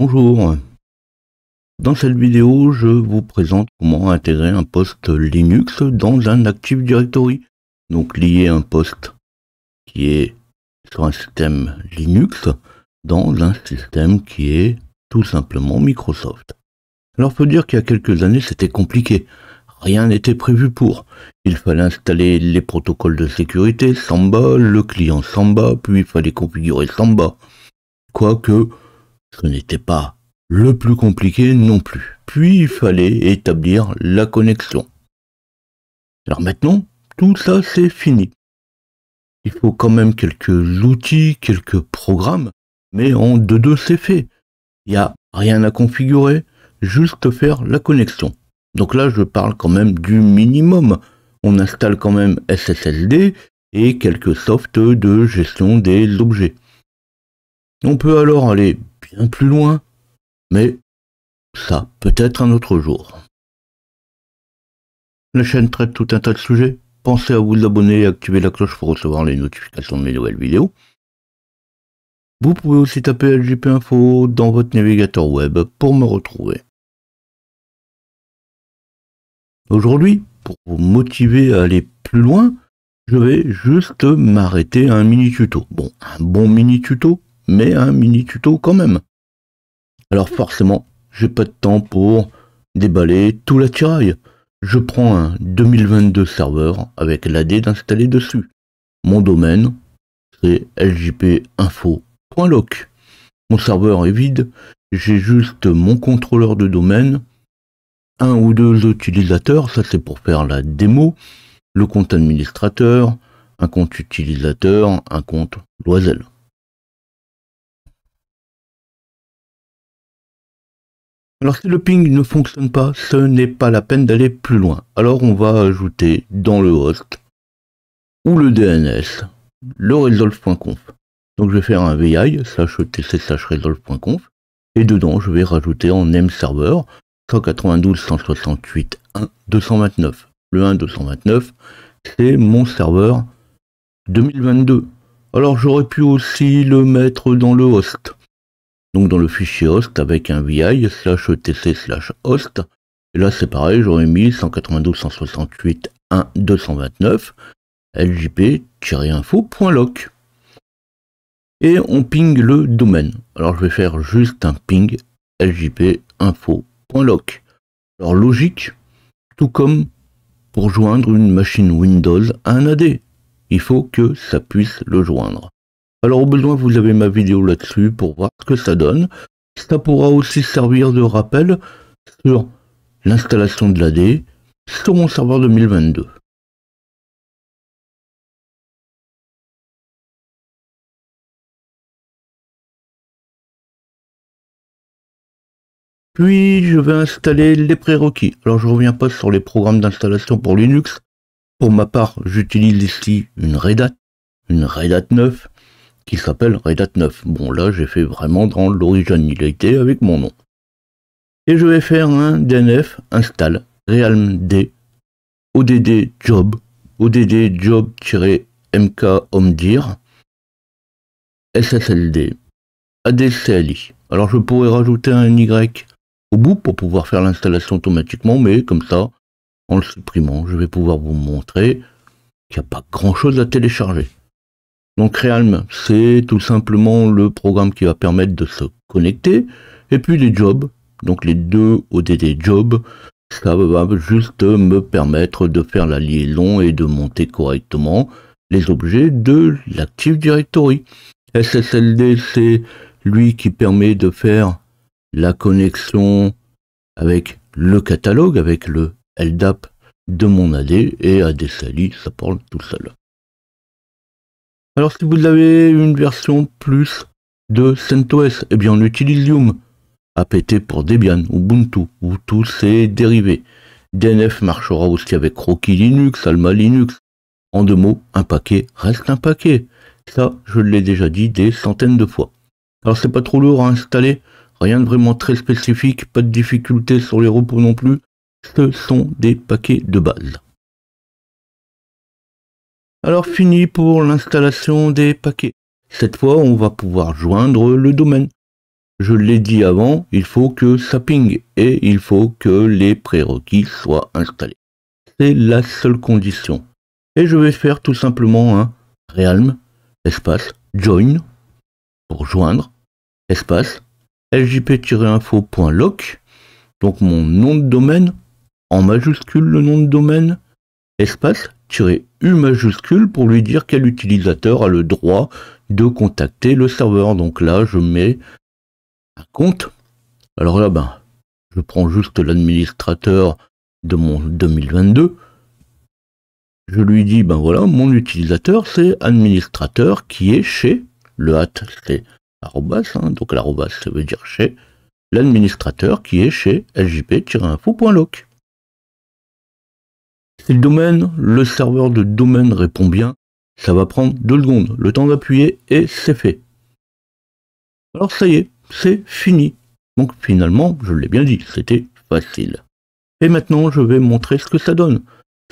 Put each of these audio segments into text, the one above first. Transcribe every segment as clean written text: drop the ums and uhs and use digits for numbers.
Bonjour, dans cette vidéo je vous présente comment intégrer un poste Linux dans un Active Directory. Donc lier un poste qui est sur un système Linux dans un système qui est tout simplement Microsoft. Alors faut dire qu'il y a quelques années c'était compliqué, rien n'était prévu pour. Il fallait installer les protocoles de sécurité Samba, le client Samba, puis il fallait configurer Samba. Quoique ce n'était pas le plus compliqué non plus. Puis il fallait établir la connexion. Alors maintenant, tout ça c'est fini. Il faut quand même quelques outils, quelques programmes, mais en 2.2 c'est fait. Il n'y a rien à configurer, juste faire la connexion. Donc là je parle quand même du minimum. On installe quand même SSLD et quelques softs de gestion des objets. On peut alors aller bien plus loin, mais ça, peut-être un autre jour. La chaîne traite tout un tas de sujets. Pensez à vous abonner et activer la cloche pour recevoir les notifications de mes nouvelles vidéos. Vous pouvez aussi taper LJP Info dans votre navigateur web pour me retrouver. Aujourd'hui, pour vous motiver à aller plus loin, je vais juste m'arrêter à un mini tuto. Bon, un bon mini tuto, mais un mini tuto quand même. Alors forcément, j'ai pas de temps pour déballer tout l'attirail. Je prends un 2022 serveur avec l'AD d'installer dessus. Mon domaine, c'est ljpinfo.loc. Mon serveur est vide, j'ai juste mon contrôleur de domaine, un ou deux utilisateurs, ça c'est pour faire la démo, le compte administrateur, un compte utilisateur, un compte Loisel. Alors si le ping ne fonctionne pas, ce n'est pas la peine d'aller plus loin. Alors on va ajouter dans le host ou le DNS le resolve.conf. Donc je vais faire un vi /etc/resolve.conf et dedans je vais rajouter en name server 192.168.1.229. Le 1.229 c'est mon serveur 2022. Alors j'aurais pu aussi le mettre dans le host. Donc dans le fichier host avec un vi /etc/host. Et là c'est pareil, j'aurais mis 192.168.1.229 ljp-info.loc. Et on ping le domaine. Alors je vais faire juste un ping ljp-info.loc. Alors logique, tout comme pour joindre une machine Windows à un AD. Il faut que ça puisse le joindre. Alors au besoin, vous avez ma vidéo là-dessus pour voir ce que ça donne. Ça pourra aussi servir de rappel sur l'installation de l'AD sur mon serveur 2022. Puis je vais installer les prérequis. Alors je reviens pas sur les programmes d'installation pour Linux. Pour ma part, j'utilise ici une Red Hat 9 qui s'appelle Red Hat 9. Bon là j'ai fait vraiment dans l'originalité avec mon nom. Et je vais faire un dnf install realmd odd job odd-job-mk omdir ssld adcli. Alors je pourrais rajouter un y au bout pour pouvoir faire l'installation automatiquement, mais comme ça, en le supprimant, je vais pouvoir vous montrer qu'il n'y a pas grand chose à télécharger. Donc Realm, c'est tout simplement le programme qui va permettre de se connecter, et puis les jobs, donc les deux ODD jobs, ça va juste me permettre de faire la liaison et de monter correctement les objets de l'Active Directory. SSLD, c'est lui qui permet de faire la connexion avec le catalogue, avec le LDAP de mon AD, et ADCLI, ça parle tout seul. Alors si vous avez une version plus de CentOS, eh bien on utilise Yum, apt pour Debian, Ubuntu, ou tous ses dérivés. DNF marchera aussi avec Rocky Linux, Alma Linux. En deux mots, un paquet reste un paquet. Ça, je l'ai déjà dit des centaines de fois. Alors c'est pas trop lourd à installer, rien de vraiment très spécifique, pas de difficulté sur les repos non plus. Ce sont des paquets de base. Alors fini pour l'installation des paquets. Cette fois, on va pouvoir joindre le domaine. je l'ai dit avant, il faut que ça ping et il faut que les prérequis soient installés. C'est la seule condition. Et je vais faire tout simplement un realm, espace, join, pour joindre, espace, ljp-info.loc, donc mon nom de domaine, en majuscule le nom de domaine, espace, -u majuscule pour lui dire quel utilisateur a le droit de contacter le serveur. Donc là, je mets un compte. Alors là, je prends juste l'administrateur de mon 2022. Je lui dis, voilà, mon utilisateur, c'est administrateur qui est chez, le hat, c'est arrobas, donc l'arrobas, ça veut dire chez, l'administrateur qui est chez ljp-info.loc. Si le domaine, le serveur de domaine répond bien, ça va prendre 2 secondes, le temps d'appuyer et c'est fait. Alors ça y est, c'est fini. Donc finalement, je l'ai bien dit, c'était facile. Et maintenant, je vais montrer ce que ça donne.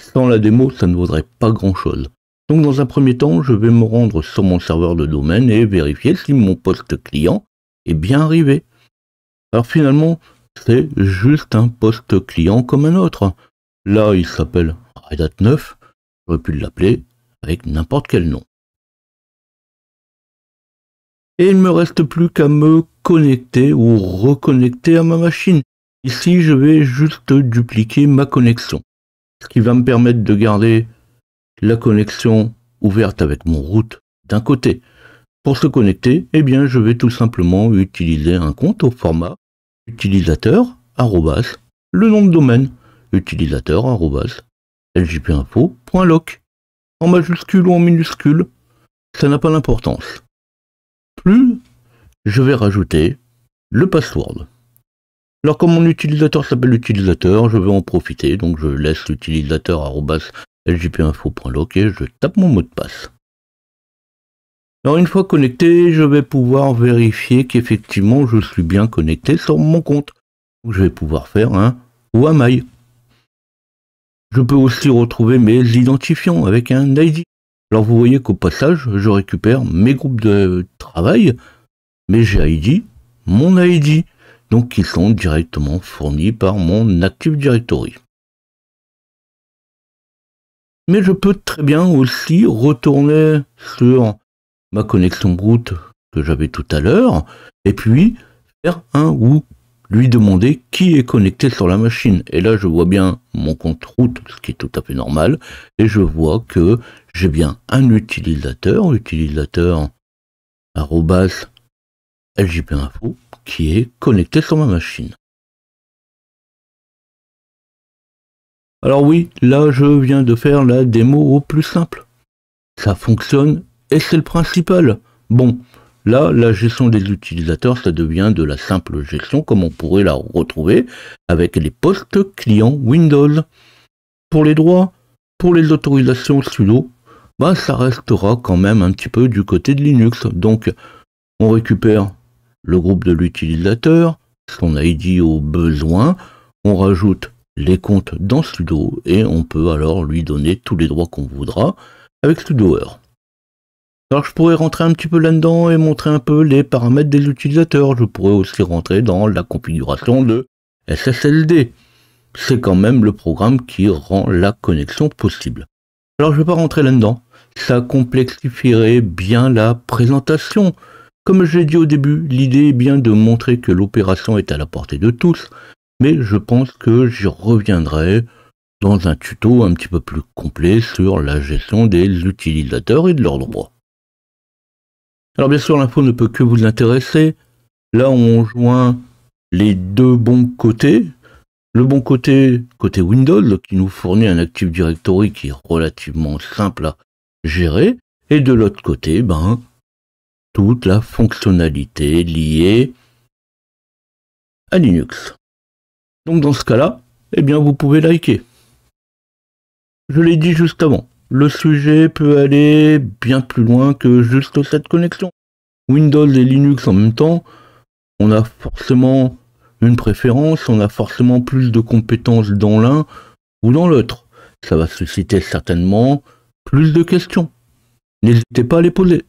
Sans la démo, ça ne vaudrait pas grand-chose. Donc dans un premier temps, je vais me rendre sur mon serveur de domaine et vérifier si mon poste client est bien arrivé. Alors finalement, c'est juste un poste client comme un autre. Là, il s'appelle Red Hat 9, j'aurais pu l'appeler avec n'importe quel nom. Et il ne me reste plus qu'à me connecter ou reconnecter à ma machine. Ici, je vais juste dupliquer ma connexion, ce qui va me permettre de garder la connexion ouverte avec mon root d'un côté. Pour se connecter, je vais tout simplement utiliser un compte au format utilisateur arrobas, le nom de domaine, utilisateur arrobas, ljpinfo.loc, en majuscule ou en minuscule, ça n'a pas d'importance. Plus je vais rajouter le password. Alors comme mon utilisateur s'appelle utilisateur, je vais en profiter, donc je laisse l'utilisateur arrobas ljpinfo.loc et je tape mon mot de passe. Alors une fois connecté, je vais pouvoir vérifier qu'effectivement je suis bien connecté sur mon compte. Donc, je vais pouvoir faire un Who am I. Je peux aussi retrouver mes identifiants avec un ID. Alors vous voyez qu'au passage, je récupère mes groupes de travail, mes GID, mon ID, donc qui sont directement fournis par mon Active Directory. Mais je peux très bien aussi retourner sur ma connexion root que j'avais tout à l'heure, et puis faire un ou lui demander qui est connecté sur la machine. Et là, je vois bien mon compte root, ce qui est tout à fait normal, et je vois que j'ai bien un utilisateur arrobas ljpinfo, qui est connecté sur ma machine. Alors oui, là, je viens de faire la démo au plus simple. Ça fonctionne, et c'est le principal. Bon, là, la gestion des utilisateurs, ça devient de la simple gestion, comme on pourrait la retrouver avec les postes clients Windows. Pour les droits, pour les autorisations sudo, ça restera quand même un petit peu du côté de Linux. Donc, on récupère le groupe de l'utilisateur, son ID au besoin, on rajoute les comptes dans sudo et on peut alors lui donner tous les droits qu'on voudra avec sudoer. Alors je pourrais rentrer un petit peu là-dedans et montrer un peu les paramètres des utilisateurs. Je pourrais aussi rentrer dans la configuration de SSLD. C'est quand même le programme qui rend la connexion possible. Alors je ne vais pas rentrer là-dedans. Ça complexifierait bien la présentation. Comme je l'ai dit au début, l'idée est bien de montrer que l'opération est à la portée de tous. Mais je pense que j'y reviendrai dans un tuto un petit peu plus complet sur la gestion des utilisateurs et de leurs droits. Alors bien sûr, l'info ne peut que vous intéresser. Là, on joint les deux bons côtés. Le bon côté Windows, qui nous fournit un Active Directory qui est relativement simple à gérer. Et de l'autre côté, toute la fonctionnalité liée à Linux. Donc dans ce cas-là, vous pouvez liker. Je l'ai dit juste avant. Le sujet peut aller bien plus loin que juste cette connexion. Windows et Linux en même temps, on a forcément une préférence, on a forcément plus de compétences dans l'un ou dans l'autre. Ça va susciter certainement plus de questions. N'hésitez pas à les poser.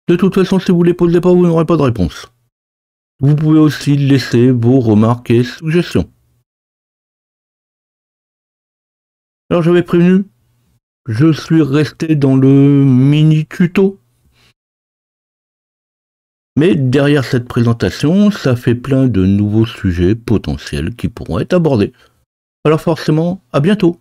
De toute façon, si vous ne les posez pas, vous n'aurez pas de réponse. Vous pouvez aussi laisser vos remarques et suggestions. Alors j'avais prévenu, je suis resté dans le mini tuto. Mais derrière cette présentation, ça fait plein de nouveaux sujets potentiels qui pourront être abordés. Alors forcément, à bientôt.